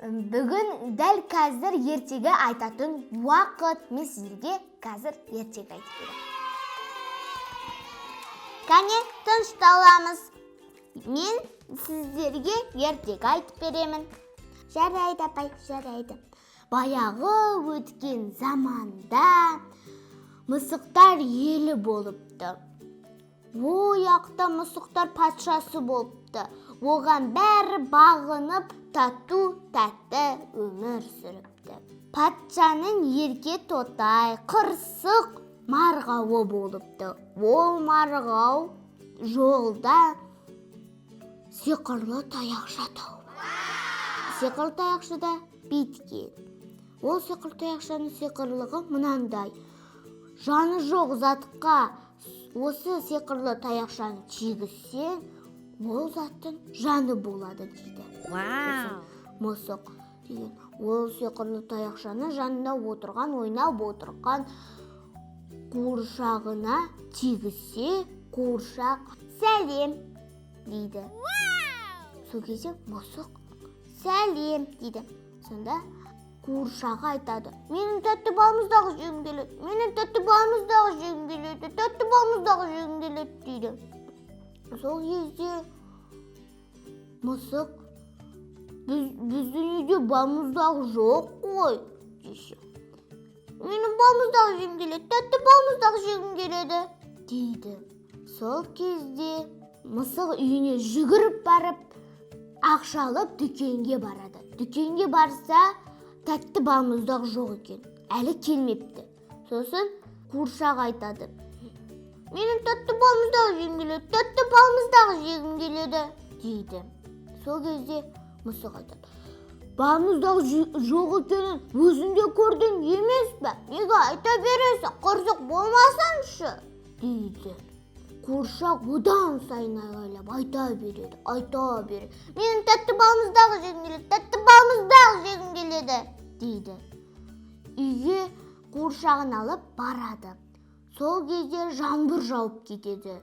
Бүгін дәл қазір ертегі айтатын уақыт. Мен сіздерге қазір ертегі айтып беремін. Кәне, тынышталамыз. Мен сіздерге ертегі айтып беремін. Жарайды, апай, жарайды. Баяғы өткен заманда мысықтар елі болыпты. Ояқта мысықтар патшасы болыпты. Оған бәрі бағынып, тату-тәтті өмір сүріпті. Патшаның ерке тотай, қырсық марғауы болыпты. Ол марғау жолда сиқырлы таяқша тауып. Сиқырлы таяқшада биткен. Ол сиқырлы таяқшаның сиқырлығы мынандай. Жаны жоқ затқа осы сиқырлы таяқшаны тигізсең, ол заттың жаны болады дейді. Мысық деген ол сиқырлы таяқшаны жанында отырған, ойнап отырған қуыршағына тигізсе, қуыршақ сәлем дейді. Сол кезде мысық сәлем дейді. Сонда қуыршағы айтады: менің тәтті балымыздағы жегім келеді, менің тәтті балымыздағы жегім келеді, тәтті балымыздағы жегім келеді дейді. Сол кезде мысық: біздің үйде балымыздағы жоқ қой десе, менің балымыздағы жегім келеді, тәтті балымыздағы жегім келеді дейді. Сол кезде мысық үйіне жүгіріп барып, ақша алып дүкенге барады. Дүкенге барса, тәтті балымыздағы жоқ екен, әлі келмепті. Сосын қуыршақ айтады: менің тәтті балымыздағы жегім келеді, тәтті балымыздағы жегім келеді дейді. Сол кезде мысық айтады: балымыздағы жоқ екенін өзіңде көрдің емес пе? Неге айта бересің, қырсық болмасаңшы дейді. Қуыршақ одан сайын айғайлап айта береді. Менің тәтті балымыздағы жегім келеді, тәтті балымыздағы жегім келеді дейді. Үйге қуыршағын алып барады. Сол кезде жаңбыр жауып кетеді.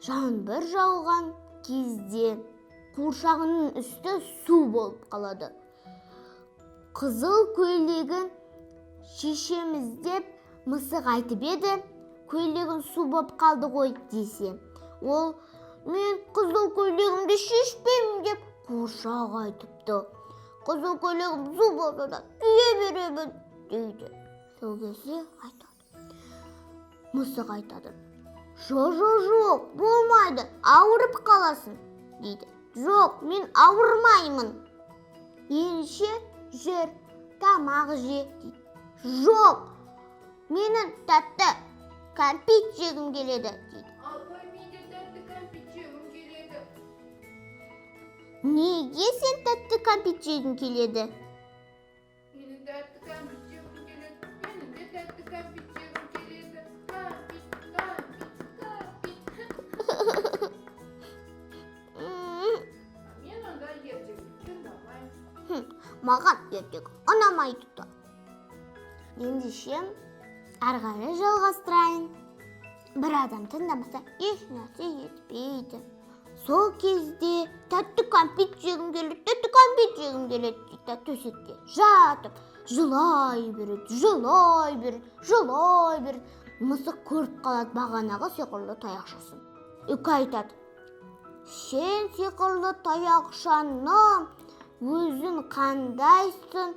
Жаңбыр жауған кезде қуыршағының үсті су болып қалады. Қызыл көйлегін шешеміз деп мысық айтып еді, көйлегін су болып қалды ғой десе, ол: мен қызыл көйлегімді шешпеймін деп қуыршақ айтыпты. Қызыл көйлегім су болса да кие беремін дейді. Сол кезде мысық айтады: жоқ, болмайды, ауырып қаласың дейді. Жоқ, мен ауырмаймын. Ендеше жүр, тамақ же дейді. Жоқ, менің тәтті кәмпит жегім келеді дейді. Апай, мен де тәтті кәмпит жегім келеді. Неге сен тәтті кәмпит жегің келеді? Менің тәтті кәмпит жегім келеді. Менің де тәтті кәмпит жегім келеді. Кәмпит. Мен онда ертегі тыңдамаймын. Маған ертегі ұнамайды да. Ендеше ары қарай жалғастырайын. Бір адам тыңдамаса еш нәрсе етпейді. Сол кезде тәтті кәмпит жегім келеді, тәтті кәмпит жегім келеді дейді. Төсекте жатып жылай береді. Мысық көріп қалады бағанағы сиқырлы таяқшасын. Үкі айтады: сен сиқырлы таяқшаны өзің қандайсың,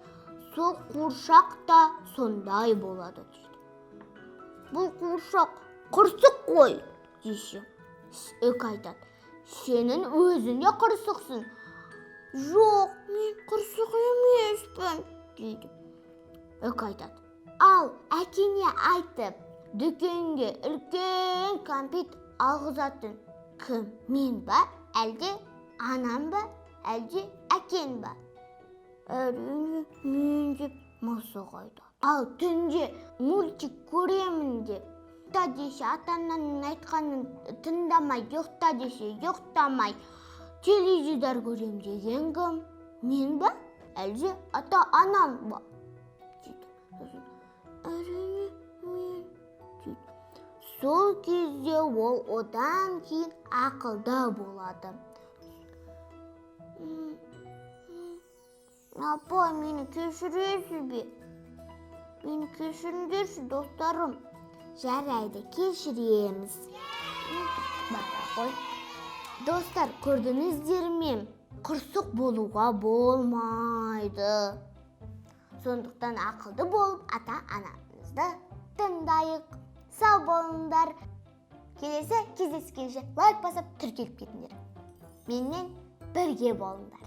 сол қуыршақ та сондай болады дейді. Бұл қуыршақ қырсық қой десе, үкі айтады: сенің өзің де қырсықсың. Жоқ, мен қырсық емеспін дейді. Үкі айтады: ал әкеңе айтып, дүкенге үлкен кәмпит алғызатын кім, мен ба, әлде анам ба, әлде әкең ба? Әрине мен деп мысық айтады. Ал түнде мультик көремін деп ұйықта десе, ата-ананың айтқанын тыңдамай, ұйықта десе, ұйықтамай, теледидар көрем деген кім? Мен ба, әлде ата-анам ба? Әрине мен дейді. Сол кезде ол одан кейін ақылды болады. Апа, мені кешіресіз бе? Мені кешіріңдерші, достарым. Жарайды, кешіреміз. Бара қой. Достар, көрдіңіздер ме? Қырсық болуға болмайды. Сондықтан ақылды болып, ата-анамызды тыңдайық. Сау болыңдар. Келесі кездескенше лайк басып тіркеліп кетіңдер. Менен бірге болыңдар.